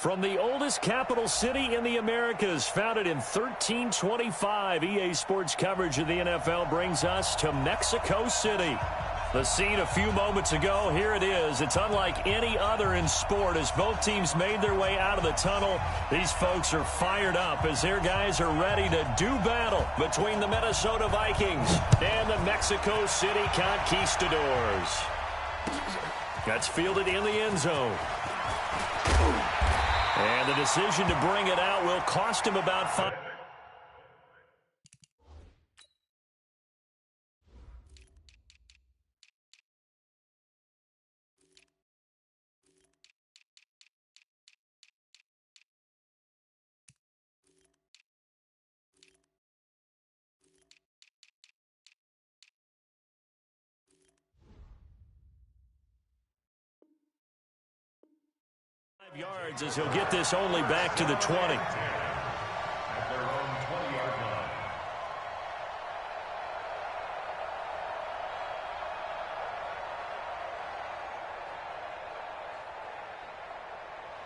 From the oldest capital city in the Americas, founded in 1325, EA Sports coverage of the NFL brings us to Mexico City. The scene a few moments ago, here it is. It's unlike any other in sport as both teams made their way out of the tunnel. These folks are fired up as their guys are ready to do battle between the Minnesota Vikings and the Mexico City Conquistadors. That's fielded in the end zone. And the decision to bring it out will cost him about 5. Yards as he'll get this only back to the 20.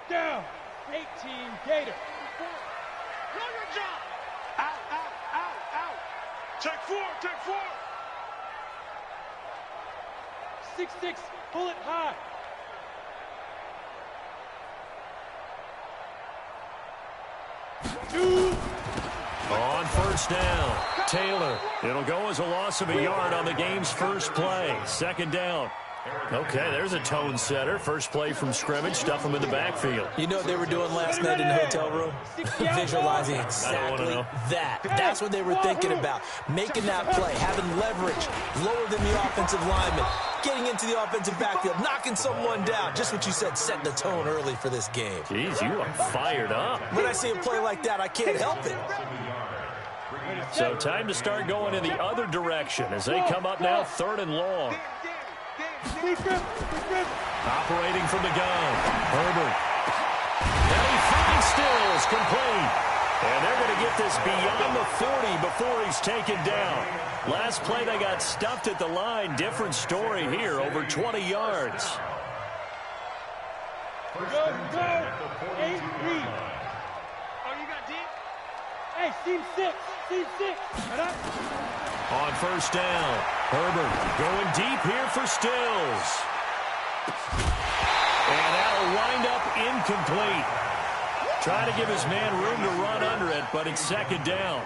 Down, 18 Gator. Know your job. Out. Take four. 6-6, pull it high. On first down, Taylor. It'll go as a loss of a yard on the game's first play. Second down. Okay, there's a tone setter. First play from scrimmage, stuff him in the backfield. You know what they were doing last night in the hotel room? Visualizing exactly that. That's what they were thinking about. Making that play, having leverage, lower than the offensive lineman, getting into the offensive backfield, knocking someone down. Just what you said, setting the tone early for this game. Jeez, you are fired up. When I see a play like that, I can't help it. So time to start going in the other direction as they come up now, 3rd and long. Operating from the gun, Herbert. And he finds Stills, complete. And they're going to get this beyond the 40 before he's taken down. Last play, they got stuffed at the line. Different story here, over 20 yards. Go. 8 read. Oh, you got deep? Hey, seam 6. On first down, Herbert going deep here for Stills. And that'll wind up incomplete. Trying to give his man room to run under it, but it's second down.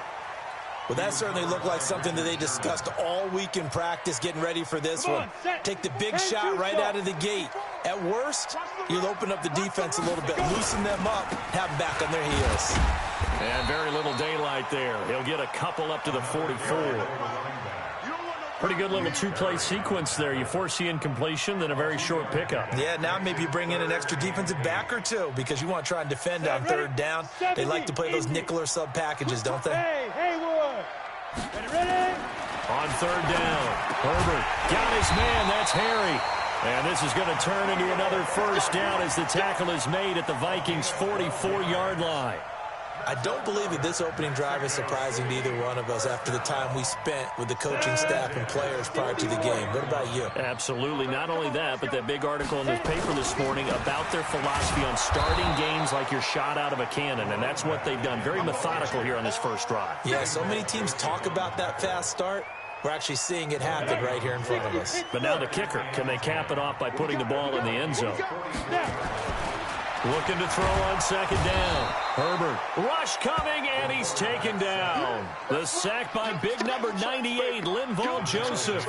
Well, that certainly looked like something that they discussed all week in practice getting ready for this one. Take the big shot right out of the gate. At worst, you'll open up the defense a little bit, loosen them up, have them back on their heels. And very little daylight there. He'll get a couple up to the 44. Pretty good little two-play sequence there. You force the incompletion, then a very short pickup. Yeah, now maybe you bring in an extra defensive back or two because you want to try and defend on 3rd down. They like to play those nickel or sub packages, don't they? Hey, ready? On 3rd down, Herbert got his man. That's Harry. And this is going to turn into another first down as the tackle is made at the Vikings' 44-yard line. I don't believe that this opening drive is surprising to either one of us after the time we spent with the coaching staff and players prior to the game. What about you? Absolutely. Not only that, but that big article in the paper this morning about their philosophy on starting games like you're shot out of a cannon, and that's what they've done. Very methodical here on this first drive. Yeah, so many teams talk about that fast start. We're actually seeing it happen right here in front of us. But now the kicker. Can they cap it off by putting the ball in the end zone? Looking to throw on second down. Herbert, rush coming, and he's taken down. The sack by big number 98, Linval Joseph.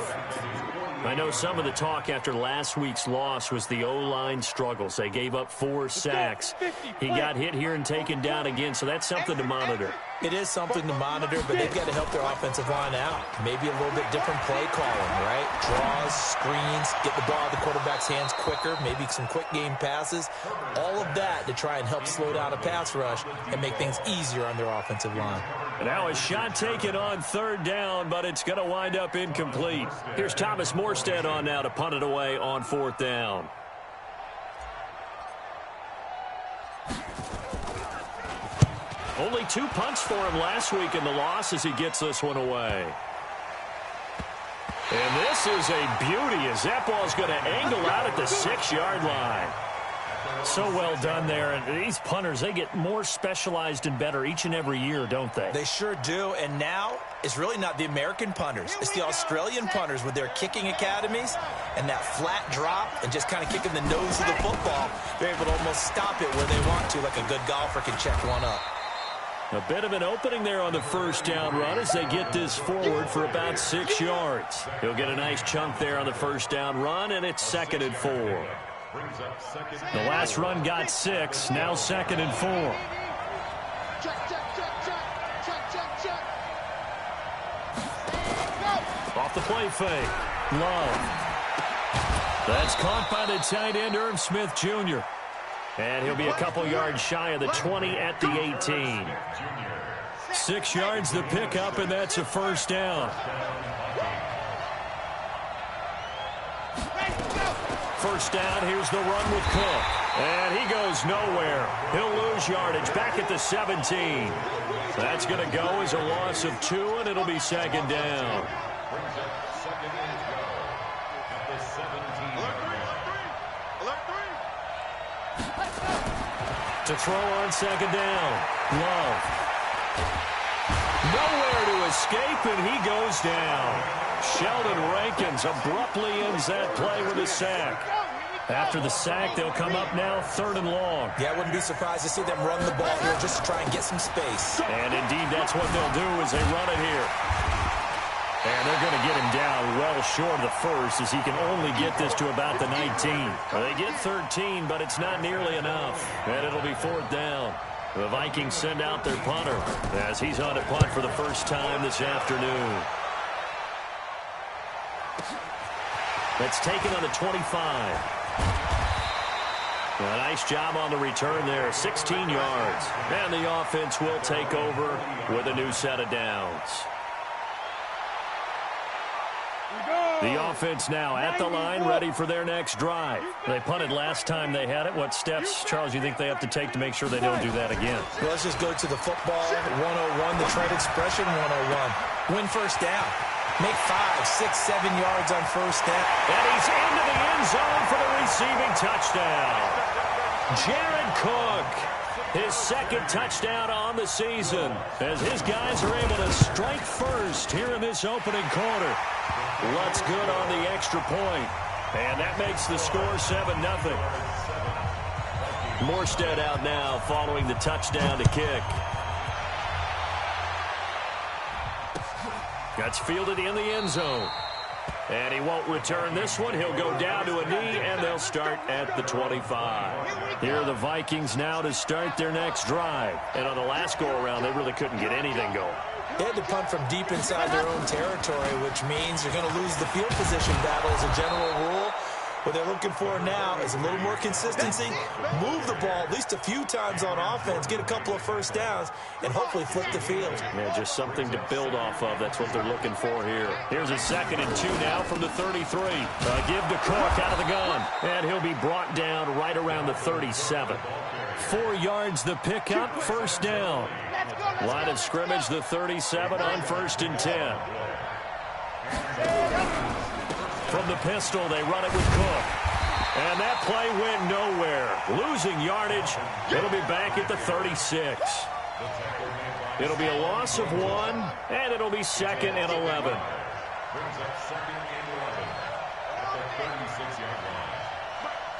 I know some of the talk after last week's loss was the O-line struggles. They gave up 4 sacks. He got hit here and taken down again, so that's something to monitor. It is something to monitor, but they've got to help their offensive line out. Maybe a little bit different play calling, right? Draws, screens, get the ball out of the quarterback's hands quicker, maybe some quick game passes. All of that to try and help slow down a pass rush and make things easier on their offensive line. And now a shot taken on 3rd down, but it's going to wind up incomplete. Here's Thomas Morstead on now to punt it away on 4th down. Only 2 punts for him last week in the loss as he gets this one away. And this is a beauty as that ball's going to angle out at the 6-yard line. So well done there. And these punters, they get more specialized and better each and every year, don't they? They sure do. And now it's really not the American punters. It's the Australian punters with their kicking academies and that flat drop and just kind of kicking the nose of the football. They're able to almost stop it where they want to, like a good golfer can check one up. A bit of an opening there on the first down run as they get this forward for about 6 yards. He'll get a nice chunk there on the first down run, and it's 2nd and 4. The last run got 6, now 2nd and 4. Off the play fake. Love. That's caught by the tight end, Irv Smith Jr. And he'll be a couple yards shy of the 20 at the 18. 6 yards the pickup, and that's a first down. First down, here's the run with Cook. And he goes nowhere. He'll lose yardage back at the 17. That's going to go as a loss of 2, and it'll be 2nd down. To throw on 2nd down. Love. Nowhere to escape, and he goes down. Sheldon Rankins abruptly ends that play with a sack. After the sack, they'll come up now 3rd and long. Yeah, I wouldn't be surprised to see them run the ball here just to try and get some space. And indeed, that's what they'll do as they run it here. And they're going to get him down well short of the first as he can only get this to about the 19. They get 13, but it's not nearly enough. And it'll be 4th down. The Vikings send out their punter as he's on a punt for the first time this afternoon. That's taken on the 25. A nice job on the return there, 16 yards. And the offense will take over with a new set of downs. The offense now at the line, ready for their next drive. They punted last time they had it. What steps, Charles, you think they have to take to make sure they don't do that again? Well, let's just go to the football 101, the trade expression 101. Win first down. Make 5, 6, 7 yards on first down. And he's into the end zone for the receiving touchdown. Jared Cook, his 2nd touchdown on the season, as his guys are able to strike first here in this opening quarter. What's good on the extra point, and that makes the score 7-0. Morstead out now following the touchdown to kick. That's fielded in the end zone. And he won't return this one. He'll go down to a knee, and they'll start at the 25. Here are the Vikings now to start their next drive. And on the last go-around, they really couldn't get anything going. They had to punt from deep inside their own territory, which means you're going to lose the field position battle as a general rule. What they're looking for now is a little more consistency, move the ball at least a few times on offense, get a couple of first downs, and hopefully flip the field. Yeah, just something to build off of. That's what they're looking for here. Here's a 2nd and 2 now from the 33. Give to Cook out of the gun, and he'll be brought down right around the 37. 4 yards the pickup, first down. Line of scrimmage, the 37 on 1st and 10. From the pistol, they run it with Cook. And that play went nowhere. Losing yardage. It'll be back at the 36. It'll be a loss of 1, and it'll be 2nd and 11. Brings up 2nd and 11 at the 36-yard line.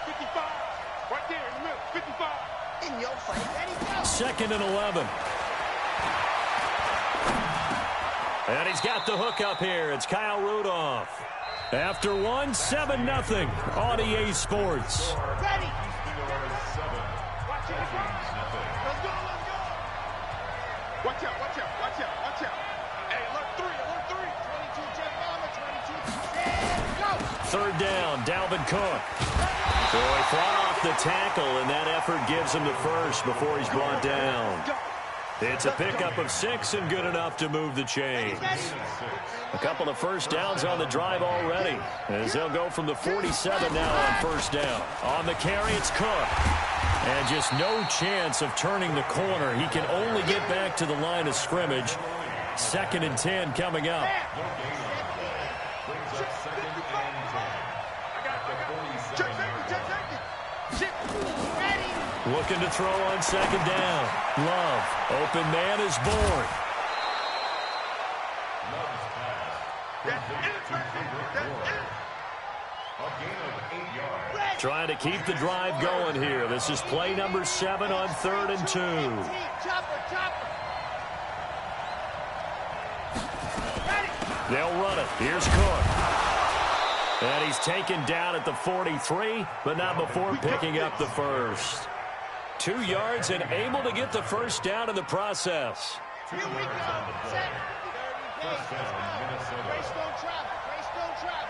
55. Right there in the middle. 55. In your face. Ready, go. 2nd and 11. And he's got the hook up here. It's Kyle Rudolph. After 1, 7-0 on EA Sports. Ready. Watch it. Let's go. Watch out. Hey, alert 3. 22, Jeff Bomber, 22. Go. 3rd down, Dalvin Cook. So he fought off the tackle, and that effort gives him the first before he's brought down. It's a pickup of 6 and good enough to move the chains. A couple of first downs on the drive already, as they'll go from the 47 now on first down. On the carry, it's Cook. And just no chance of turning the corner. He can only get back to the line of scrimmage. 2nd and 10 coming up. Looking to throw on second down. Love. Open man is born. Trying to keep the drive going here. This is play number 7 on 3rd and 2. They'll run it. Here's Cook. And he's taken down at the 43, but not before picking up the first. 2 yards and able to get the first down in the process. Here we go. Set. Let's go. Greystone travel. Greystone travel.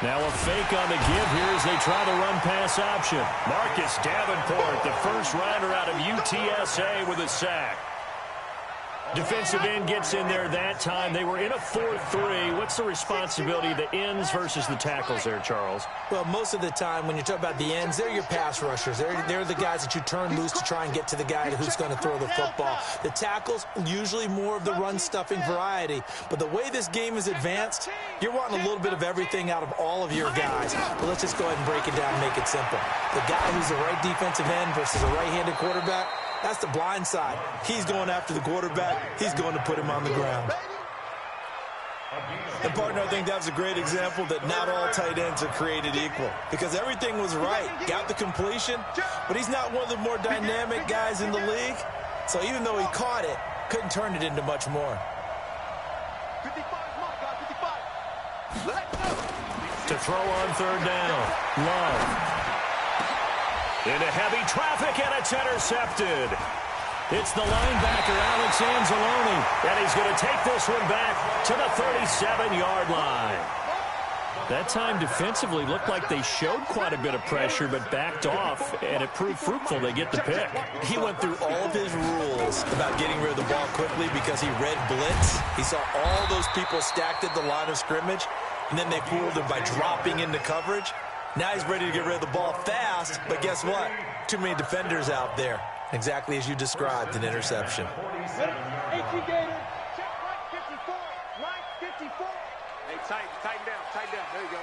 Now a fake on the give here as they try the run-pass option. Marcus Davenport, the first rounder out of UTSA with a sack. Defensive end gets in there that time. They were in a 4-3. What's the responsibility of the ends versus the tackles there, Charles? Well, most of the time when you talk about the ends, they're your pass rushers. They're the guys that you turn loose to try and get to the guy who's going to throw the football. The tackles, usually more of the run-stuffing variety. But the way this game is advanced, you're wanting a little bit of everything out of all of your guys. But let's just go ahead and break it down and make it simple. The guy who's the right defensive end versus a right-handed quarterback, that's the blind side. He's going after the quarterback. He's going to put him on the ground. And, partner, I think that's a great example that not all tight ends are created equal. Because everything was right. Got the completion, but he's not one of the more dynamic guys in the league. So even though he caught it, couldn't turn it into much more. 55, come on, guys, 55. To throw on 3rd down. Love. Into heavy traffic, and it's intercepted. It's the linebacker, Alex-Javon, and he's going to take this one back to the 37-yard line. That time defensively looked like they showed quite a bit of pressure but backed off, and it proved fruitful. They get the pick. He went through all of his rules about getting rid of the ball quickly because he read blitz. He saw all those people stacked at the line of scrimmage, and then they fooled him by dropping into coverage. Now he's ready to get rid of the ball fast, but guess what? Too many defenders out there. Exactly as you described, an interception. 18 Gator. Check right 54. Right 54. Hey, tighten down. There you go.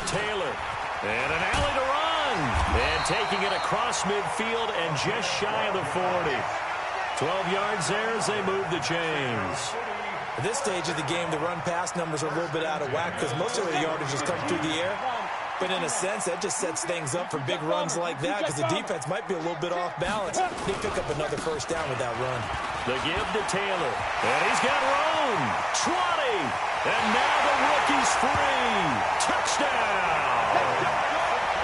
Taylor. And an alley to run. And taking it across midfield and just shy of the 40. 12 yards there as they move the chains. At this stage of the game, the run-pass numbers are a little bit out of whack because most of the yardage is coming through the air. But in a sense, that just sets things up for big runs like that because the defense might be a little bit off balance. They pick up another first down with that run. The give to Taylor. And he's got room. 20. And now the rookie's free. Touchdown.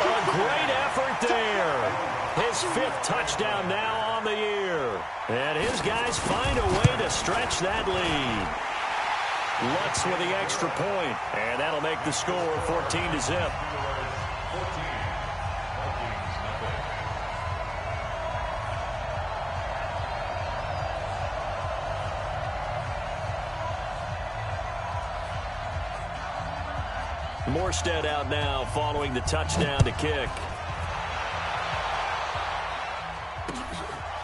A great effort there. His 5th touchdown now on the year. And his guys find a way to stretch that lead. Lutz with the extra point, and that'll make the score 14-0. Morstead out now following the touchdown to kick.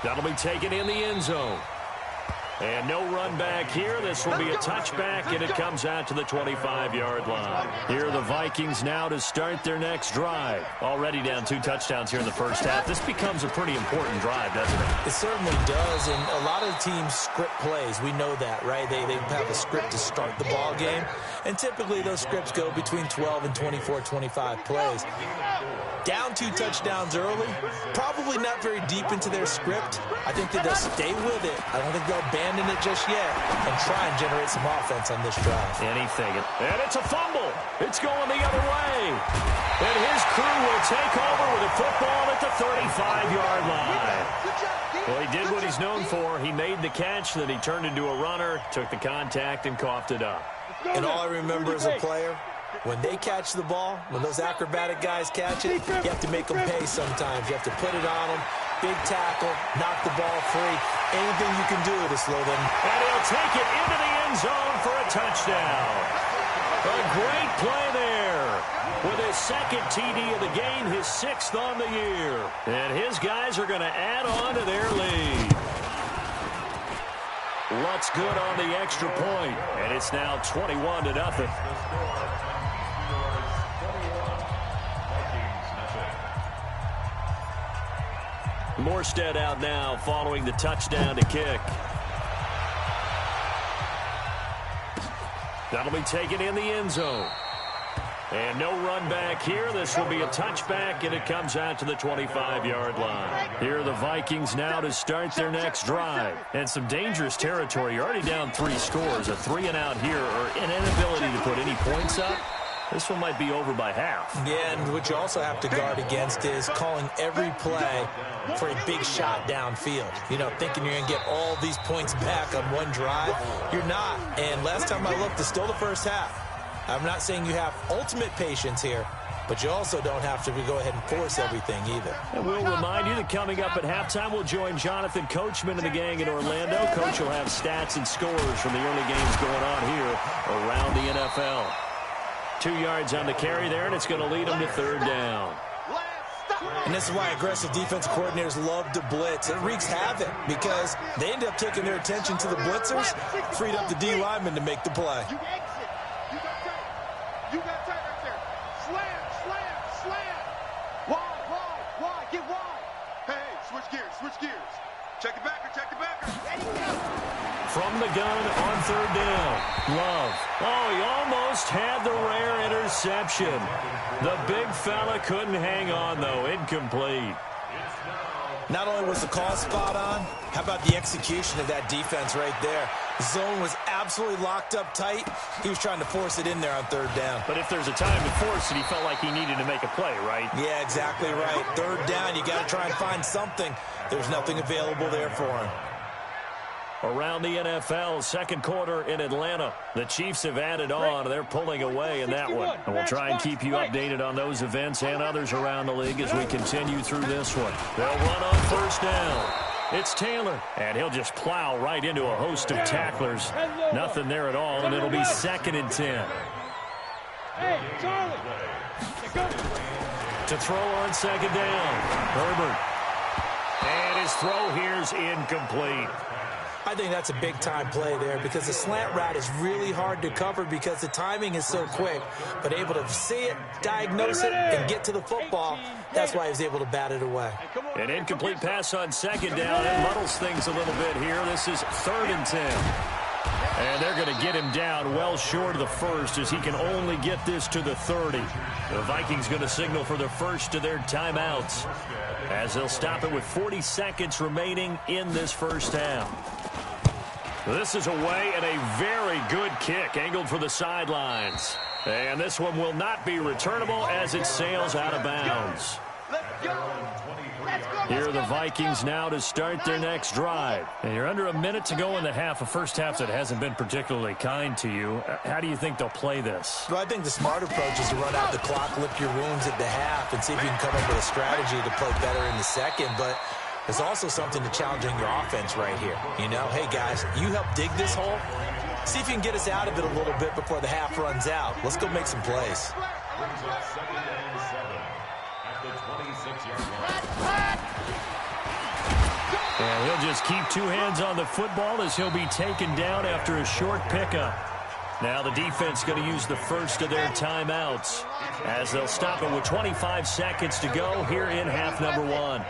That'll be taken in the end zone. And no run back here. This will be a touchback, and it comes out to the 25-yard line. Here are the Vikings now to start their next drive. Already down 2 touchdowns here in the first half. This becomes a pretty important drive, doesn't it? It certainly does, and a lot of teams script plays. We know that, right? They have a script to start the ball game, and typically those scripts go between 12 and 24, 25 plays. Down 2 touchdowns early, probably not very deep into their script. I think that they'll stay with it. I don't think they'll abandon it just yet and try and generate some offense on this drive. Anything. And it's a fumble. It's going the other way. And his crew will take over with a football at the 35-yard line. Well, he did what he's known for. He made the catch, then he turned into a runner, took the contact, and coughed it up. And all I remember as a player, when they catch the ball, when those acrobatic guys catch it, you have to make them pay sometimes. You have to put it on them. Big tackle, knock the ball free. Anything you can do to slow them. And he'll take it into the end zone for a touchdown. A great play there. With his 2nd TD of the game, his 6th on the year. And his guys are going to add on to their lead. Looks good on the extra point, and it's now 21-0. Morstead out now following the touchdown to kick. That'll be taken in the end zone. And no run back here. This will be a touchback, and it comes out to the 25-yard line. Here are the Vikings now to start their next drive. And some dangerous territory. You're already down 3 scores. A 3-and-out here, or an inability to put any points up. This one might be over by half. Yeah, and what you also have to guard against is calling every play for a big shot downfield. You know, thinking you're going to get all these points back on one drive. You're not. And last time I looked, it's still the first half. I'm not saying you have ultimate patience here, but you also don't have to go ahead and force everything either. And we'll remind you that coming up at halftime, we'll join Jonathan Coachman and the gang in Orlando. Coach will have stats and scores from the early games going on here around the NFL. 2 yards on the carry there, and it's going to lead them to 3rd down. And this is why aggressive defense coordinators love to blitz. It wreaks havoc because they end up taking their attention to the blitzers, freed up the D lineman to make the play. You got tight right there. Slam, slam, slam. Wide, get wide. Hey, switch gears. Check the backer. From the gun on 3rd down. Love. Oh, he almost had the rare interception. The big fella couldn't hang on, though. Incomplete. Not only was the call spot on, how about the execution of that defense right there? The zone was absolutely locked up tight. He was trying to force it in there on 3rd down. But if there's a time to force it, he felt like he needed to make a play, right? Yeah, exactly right. 3rd down, you got to try and find something. There's nothing available there for him. Around the NFL, 2nd quarter in Atlanta. The Chiefs have added on. They're pulling away in that one. And we'll try and keep you updated on those events and others around the league as we continue through this one. They'll run on 1st down. It's Taylor, and he'll just plow right into a host of tacklers. Nothing there at all, and it'll be 2nd and 10. Hey, Charlie. To throw on 2nd down, Herbert. And his throw here's incomplete. I think that's a big-time play there because the slant route is really hard to cover because the timing is so quick. But able to see it, diagnose it, and get to the football, that's why he was able to bat it away. An incomplete pass on 2nd down. It muddles things a little bit here. This is 3rd and 10. And they're going to get him down well short of the 1st as he can only get this to the 30. The Vikings going to signal for the first of their timeouts as they'll stop it with 40 seconds remaining in this first half. This is away and a very good kick angled for the sidelines. And this one will not be returnable as it sails out of bounds. Here are the Vikings now to start their next drive. And you're under a minute to go in the half, a first half that hasn't been particularly kind to you. How do you think they'll play this? Well, I think the smart approach is to run out the clock, lick your wounds at the half, and see if you can come up with a strategy to play better in the second. But there's also something to challenging your offense right here. You know, hey, guys, you help dig this hole. See if you can get us out of it a little bit before the half runs out. Let's go make some plays. And he'll just keep 2 hands on the football as he'll be taken down after a short pickup. Now the defense going to use the first of their timeouts as they'll stop it with 25 seconds to go here in half number 1.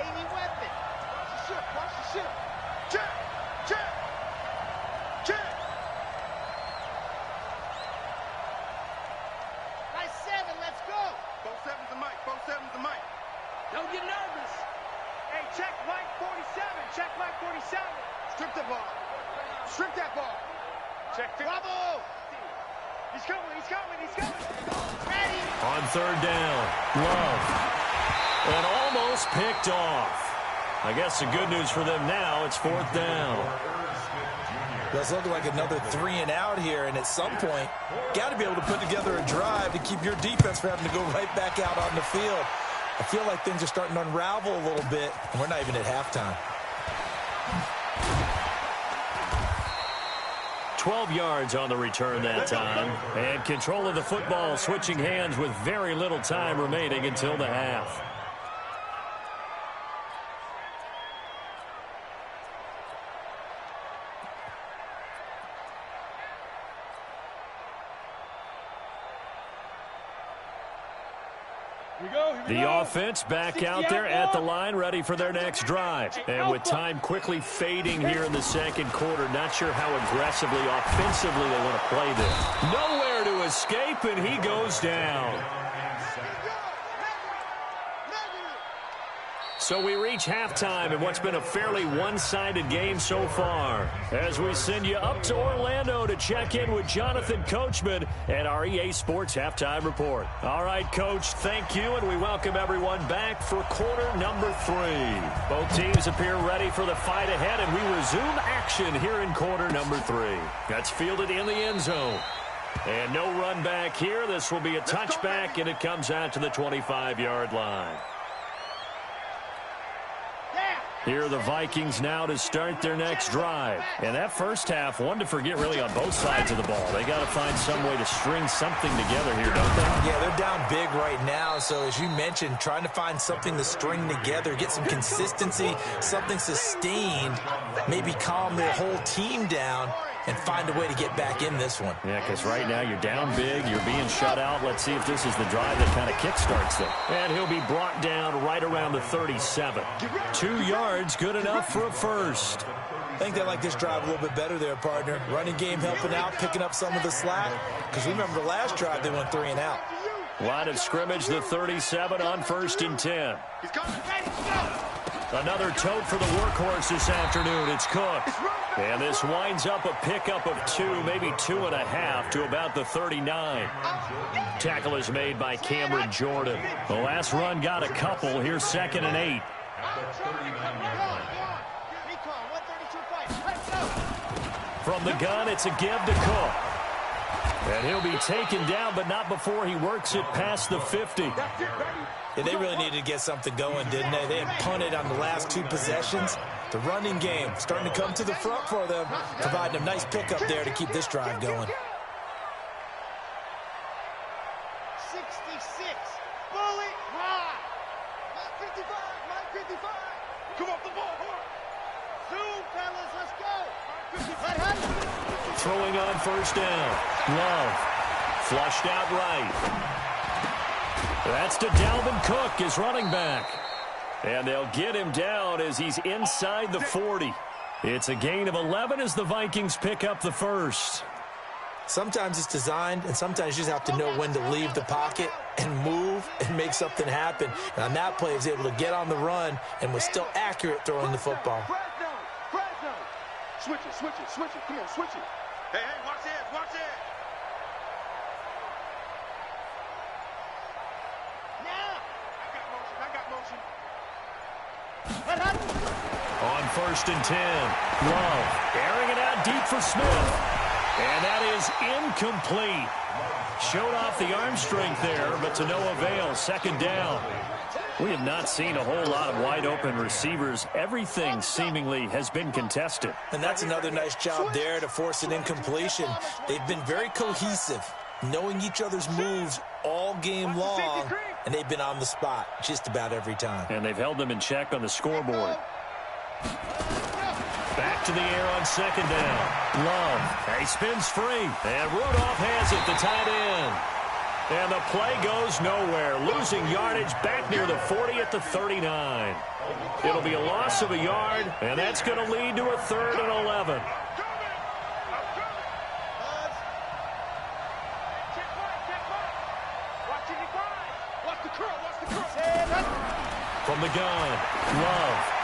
Don't get nervous. Hey, check Mike 47. Check Mike 47. Strip the ball. Strip that ball. Check. Bravo. He's coming. Ready. On 3rd down, Love. And almost picked off. I guess the good news for them now, it's 4th down. That's looking like another 3-and-out here, and at some point, got to be able to put together a drive to keep your defense from having to go right back out on the field. I feel like things are starting to unravel a little bit, and we're not even at halftime. 12 yards on the return that time. And control of the football, switching hands with very little time remaining until the half. The offense back out there at the line, ready for their next drive. And with time quickly fading here in the second quarter, not sure how aggressively, offensively they want to play this. Nowhere to escape, and he goes down. So we reach halftime in what's been a fairly one-sided game so far. As we send you up to Orlando to check in with Jonathan Coachman at our EA Sports Halftime Report. All right, Coach, thank you, and we welcome everyone back for quarter number 3. Both teams appear ready for the fight ahead, and we resume action here in quarter number 3. That's fielded in the end zone. And no run back here. This will be a touchback, and it comes out to the 25-yard line. Here are the Vikings now to start their next drive. And that first half, one to forget really on both sides of the ball. They got to find some way to string something together here, don't they? Yeah, they're down big right now. So as you mentioned, trying to find something to string together, get some consistency, something sustained, maybe calm their whole team down and find a way to get back in this one. Yeah, because right now you're down big, you're being shut out. Let's see if this is the drive that kind of kickstarts them. And he'll be brought down right around the 37. 2 yards, good enough for a first. I think they like this drive a little bit better there, partner. Running game helping out, picking up some of the slack. Because remember the last drive, they went 3 and out. Line of scrimmage, the 37 on 1st and 10. Another tote for the workhorse this afternoon. It's Cook. And this winds up a pickup of 2, maybe 2.5 to about the 39. Tackle is made by Cameron Jordan. The last run got a couple. Here's 2nd and 8. From the gun, it's a give to Cook. And he'll be taken down, but not before he works it past the 50. Yeah, they really needed to get something going, didn't they? They had punted on the last 2 possessions. The running game starting to come to the front for them, providing a nice pickup there to keep this drive going. 66. Bullet high. 55. Come off the ball. Zoom, fellas. Let's go. Throwing on 1st down. Love. Flushed out right. That's to Dalvin Cook, his running back. And they'll get him down as he's inside the 40. It's a gain of 11 as the Vikings pick up the first. Sometimes it's designed, and sometimes you just have to know when to leave the pocket and move and make something happen. And on that play, he was able to get on the run and was still accurate throwing the football. Switch it. Come on, switch it. Hey, watch it. I got motion. On 1st and 10, Love airing it out deep for Smith. And that is incomplete. Showed off the arm strength there, but to no avail. 2nd down. We have not seen a whole lot of wide-open receivers. Everything seemingly has been contested. And that's another nice job there to force an incompletion. They've been very cohesive, knowing each other's moves all game long, and they've been on the spot just about every time. And they've held them in check on the scoreboard. Back to the air on 2nd down. Love. He spins free. And Rudolph has it, the tight end. And the play goes nowhere. Losing yardage back near the 40 at the 39. It'll be a loss of a yard, and that's going to lead to a 3rd and 11. From the gun, Love.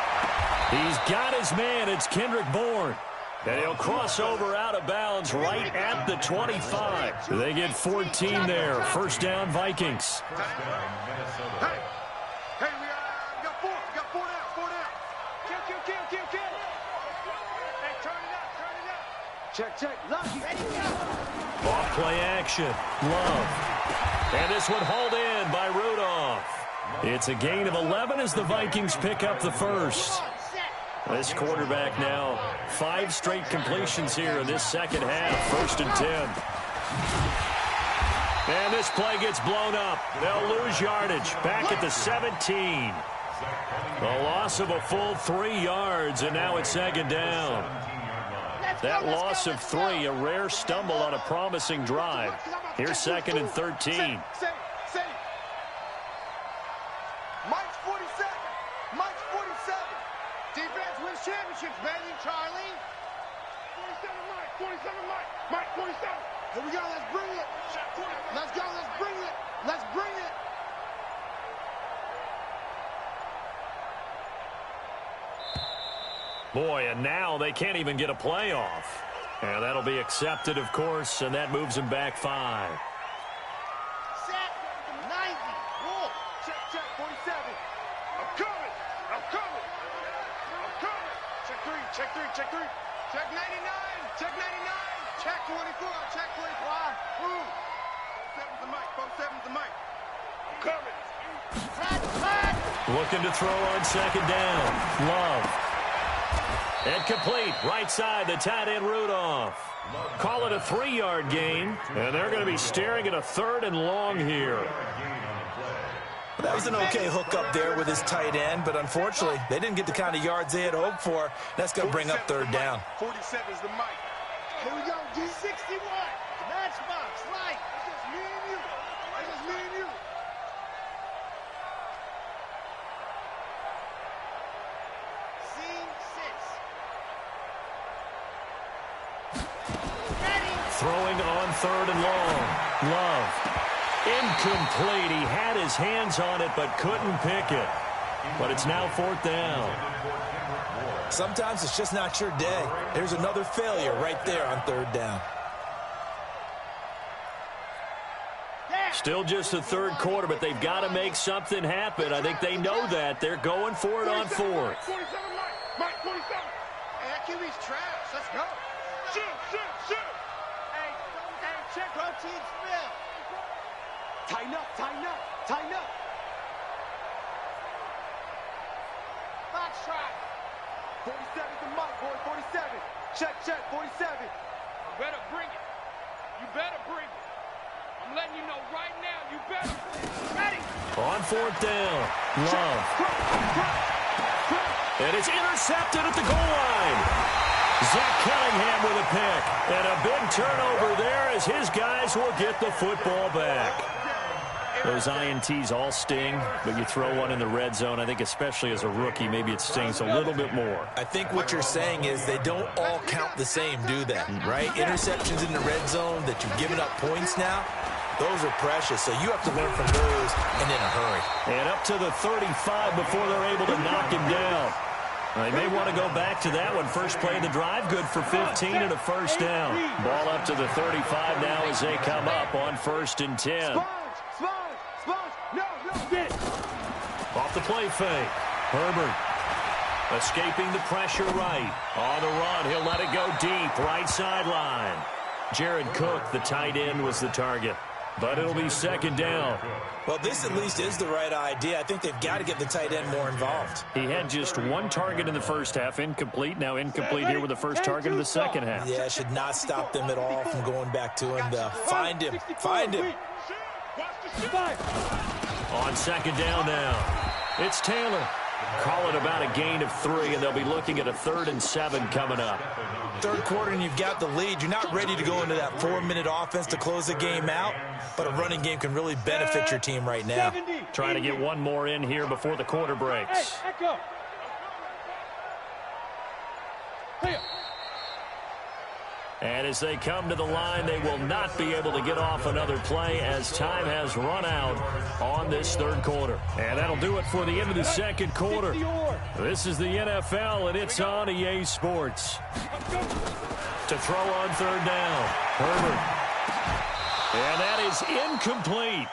He's got his man. It's Kendrick Bourne. And he'll cross over out of bounds right at the 25. They get 14 there. 1st down, Vikings. Hey, we got 4 down. Kill. Hey, turn it up. Check. Lucky. Off play action. Love. And this one hauled in by Rudolph. It's a gain of 11 as the Vikings pick up the first. This quarterback now, 5 straight completions here in this second half. 1st and 10. And this play gets blown up. They'll lose yardage. Back at the 17. A loss of a full 3 yards, and now it's 2nd down. That loss of 3, a rare stumble on a promising drive. Here's 2nd and 13. Mike's 47. Mike's 47. Defense wins championships, baby. Charlie. 47 Mike. 47 Mike. Mike 47. Here we go. Let's bring it. Let's go. Let's bring it. Let's bring it. Boy, and now they can't even get a playoff. And that'll be accepted, of course, and that moves them back 5. Set. 90. Roll. Check, check. 47. I'm coming. I'm coming. I'm coming. Check 3. Check 3. Check 3. Check 99. Check 99. Check 24. Check 24. Ooh. 47's the mic. 47's the mic. I'm coming. Looking to throw on second down. Love. And complete. Right side, the tight end Rudolph. Call it a 3-yard gain. And they're going to be staring at a 3rd and long here. That was an okay hook up there with his tight end, but unfortunately, they didn't get the kind of yards they had hoped for. That's going to bring up 3rd down. 47's the mic. Here we go. D61. Matchbox. Light. It's just me and you. It's just me and you. Scene 6. Ready. Throwing on 3rd and long. Love. Incomplete. He had his hands on it but couldn't pick it. But it's now 4th down. Sometimes it's just not your day. There's another failure right there on 3rd down. Still just the 3rd quarter, but they've got to make something happen. I think they know that. They're going for it on 4th. 47 Mike. Mike 47. Hey, that QB's trash. Let's go. Shoot. Hey, check protein spill. Tighten up. Box track. 47's the mic, boy. 47. Check, 47. You better bring it. You better bring it. I'm letting you know right now. You better. Ready. On 4th down. Love. And it's intercepted at the goal line. Zach Cunningham with a pick. And a big turnover there as his guys will get the football back. Those INTs all sting, but you throw one in the red zone, I think especially as a rookie, maybe it stings a little bit more. I think what you're saying is they don't all count the same, do they? Right? Interceptions in the red zone that you've given up points now, those are precious, so you have to learn from those and in a hurry. And up to the 35 before they're able to knock him down. They may want to go back to that one. First play of the drive, good for 15 and a 1st down. Ball up to the 35 now as they come up on 1st and 10. Off the play fake. Herbert escaping the pressure right. On the run, he'll let it go deep. Right sideline. Jared Cook, the tight end, was the target. But it'll be 2nd down. Well, this at least is the right idea. I think they've got to get the tight end more involved. He had just 1 target in the first half. Incomplete. Now incomplete here with the first target of the second half. Yeah, it should not stop them at all from going back to him. Find him. Find him. On 2nd down now. It's Taylor. Call it about a gain of 3, and they'll be looking at a 3rd and 7 coming up. 3rd quarter, and you've got the lead. You're not ready to go into that 4-minute offense to close the game out, but a running game can really benefit your team right now. Trying to get one more in here before the quarter breaks. Hey, echo. And as they come to the line, they will not be able to get off another play as time has run out on this 3rd quarter. And that'll do it for the end of the 2nd quarter. This is the NFL, and it's on EA Sports. To throw on 3rd down. Herbert. And that is incomplete.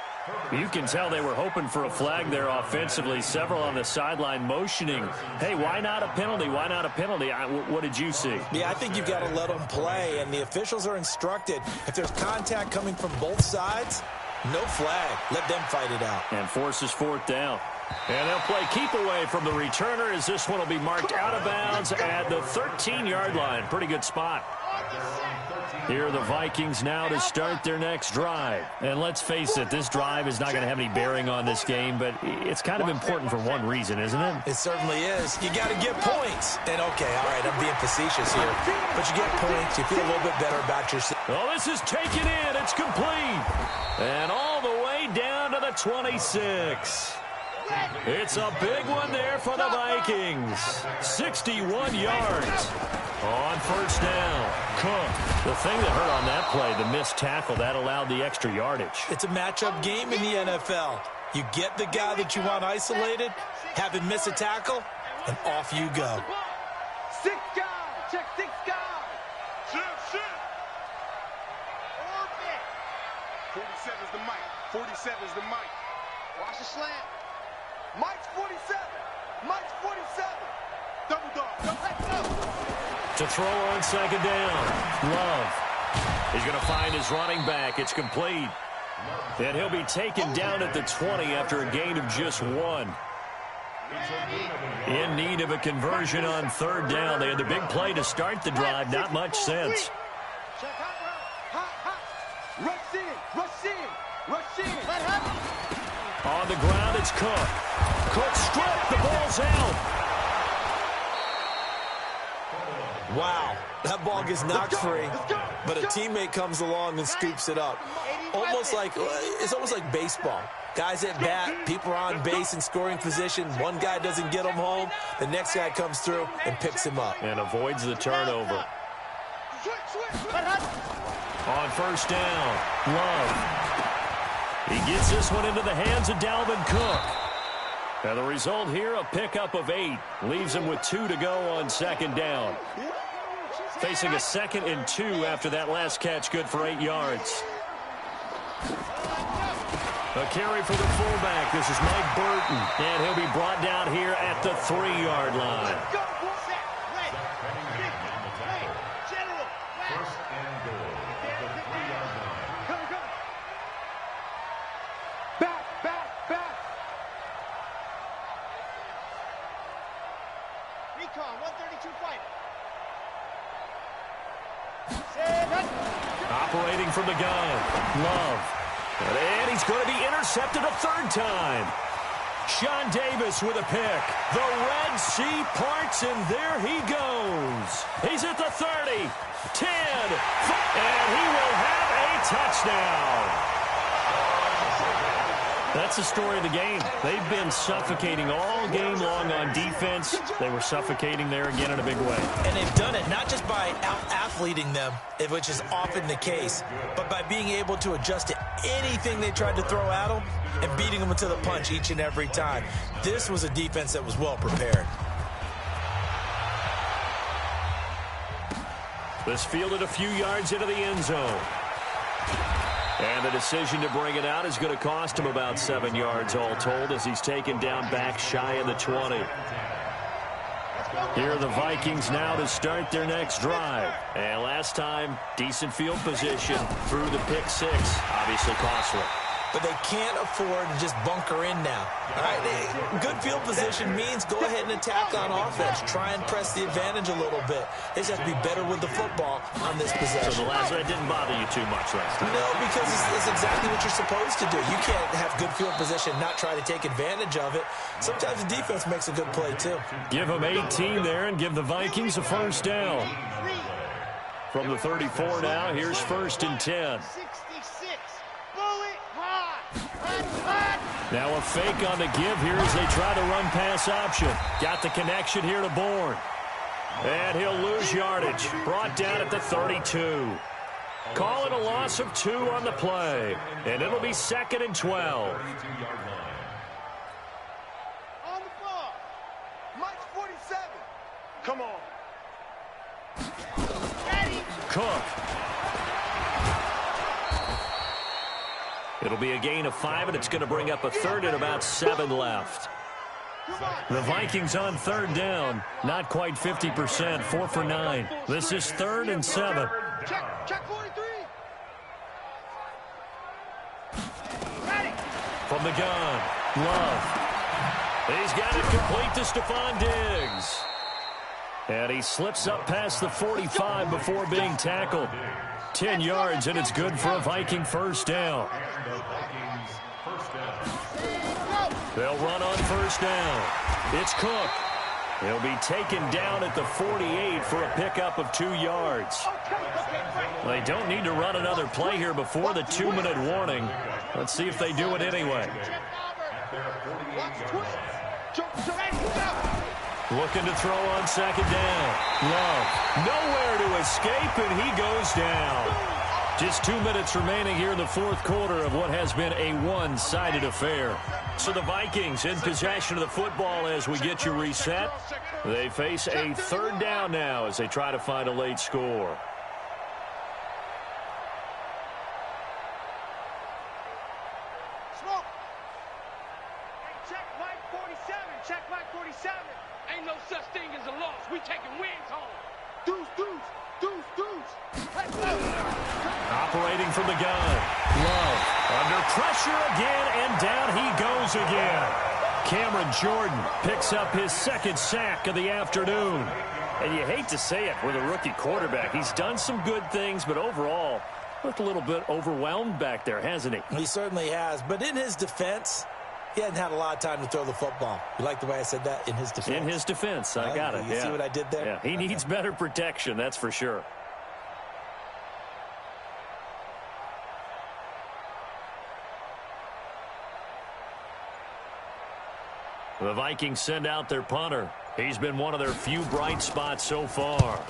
You can tell they were hoping for a flag there offensively. Several on the sideline motioning. Hey, why not a penalty? Why not a penalty? What did you see? Yeah, I think you've got to let them play, and the officials are instructed. If there's contact coming from both sides, no flag. Let them fight it out. And forces 4th down. And they'll play keep away from the returner as this one will be marked out of bounds at the 13-yard line. Pretty good spot. Here are the Vikings now to start their next drive. And let's face it, this drive is not going to have any bearing on this game, but it's kind of important for one reason, isn't it? It certainly is. You got to get points. And, okay, all right, I'm being facetious here. But you get points. You feel a little bit better about yourself. Oh, this is taken in. It's complete. And all the way down to the 26. It's a big one there for the Vikings. 61 yards on first down. Cook. The thing that hurt on that play, the missed tackle, that allowed the extra yardage. It's a matchup game in the NFL. You get the guy that you want isolated, have him miss a tackle, and off you go. 6 guys. Check 6 guys. Shift. Orbit. 47's the mic. 47's the mic. Watch the slant. Mike's 47. Mike's 47. Double dog. Let's go. To throw on second down. Love. He's going to find his running back. It's complete. And he'll be taken down at the 20 after a gain of just 1. In need of a conversion on third down. They had the big play to start the drive. Not much sense. Rush in. On the ground, it's Cook. Cook stripped. The ball's out. Wow, that ball gets knocked free, but a teammate comes along and scoops it up. It's almost like baseball. Guys at bat, people are on base in scoring position. One guy doesn't get him home. The next guy comes through and picks him up. And avoids the turnover. On first down, Love. He gets this one into the hands of Dalvin Cook. And the result here, a pickup of 8. Leaves him with 2 to go on second down. Facing a 2nd and 2 after that last catch, good for 8 yards. A carry for the fullback. This is Mike Burton. And he'll be brought down here at the 3-yard line. First and goal at the 3-yard line. Back. Recon, 132 fighter. Operating from the gun. Love. And he's going to be intercepted a 3rd time. Sean Davis with a pick. The Red Sea parts, and there he goes. He's at the 30, 10, and he will have a touchdown. That's the story of the game. They've been suffocating all game long on defense. They were suffocating there again in a big way. And they've done it not just by out-athleting them, which is often the case, but by being able to adjust to anything they tried to throw at them and beating them to the punch each and every time. This was a defense that was well prepared. This fielded a few yards into the end zone. And the decision to bring it out is going to cost him about 7 yards all told as he's taken down back shy of the 20. Here are the Vikings now to start their next drive. And last time, decent field position through the pick 6. Obviously costly. But they can't afford to just bunker in now. All right, good field position means go ahead and attack on offense. Try and press the advantage a little bit. They just have to be better with the football on this possession. So the last one didn't bother you too much last time? No, because it's exactly what you're supposed to do. You can't have good field position, not try to take advantage of it. Sometimes the defense makes a good play, too. Give them 18 there and give the Vikings a first down. From the 34 now, here's 1st and 10. Now a fake on the give here as they try to run pass option. Got the connection here to Bourne. And he'll lose yardage. Brought down at the 32. Call it a loss of 2 on the play. And it'll be 2nd and 12. On the ball. Mike's 47. Come on. Ready. Cook. It'll be a gain of 5, and it's going to bring up a 3rd and about 7 left. The Vikings on 3rd down. Not quite 50%. 4 for 9. This is 3rd and 7. Check 43. Ready. From the gun, Love. He's got it complete to Stephon Diggs. And he slips up past the 45 before being tackled. 10 yards, and it's good for a Viking first down. They'll run on first down. It's Cook. He'll be taken down at the 48 for a pickup of 2 yards. They don't need to run another play here before the 2-minute warning. Let's see if they do it anyway. Looking to throw on second down. Love, nowhere to escape, and he goes down. Just 2 minutes remaining here in the fourth quarter of what has been a one-sided affair. So the Vikings in possession of the football as we get you reset. They face a third down now as they try to find a late score. Smoke. Hey, check Mike 47. Check Mike 47. Ain't no such thing as a loss. We taking wins home. Deuce, deuce, deuce, deuce. Let's go. Operating from the gun. Love under pressure again, and down he goes again. Cameron Jordan picks up his second sack of the afternoon. And you hate to say it with a rookie quarterback. He's done some good things, but overall, looked a little bit overwhelmed back there, hasn't he? He certainly has. But in his defense, he hasn't had a lot of time to throw the football. You like the way I said that? In his defense? In his defense. I got it. You see what I did there? Yeah, he needs better protection, that's for sure. The Vikings send out their punter. He's been one of their few bright spots so far.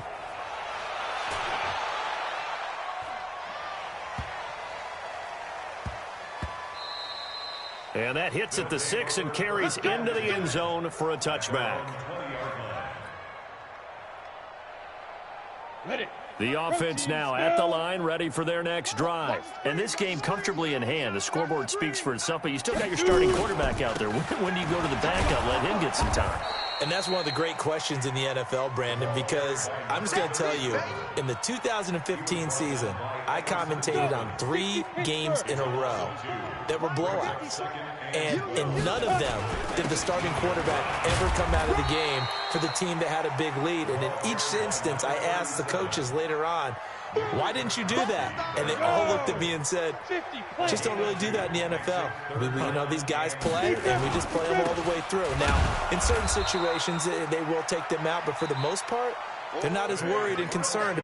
And that hits at the 6 and carries into the end zone for a touchback. The offense now at the line, ready for their next drive. And this game comfortably in hand. The scoreboard speaks for itself, but you still got your starting quarterback out there. When do you go to the backup? Let him get some time. And that's one of the great questions in the NFL, Brandon, because I'm just going to tell you, in the 2015 season, I commentated on 3 games in a row that were blowouts. And in none of them did the starting quarterback ever come out of the game for the team that had a big lead. And in each instance, I asked the coaches later on, why didn't you do that? And they all looked at me and said, just don't really do that in the NFL. You know, these guys play, and we just play them all the way through. Now, in certain situations, they will take them out, but for the most part, they're not as worried and concerned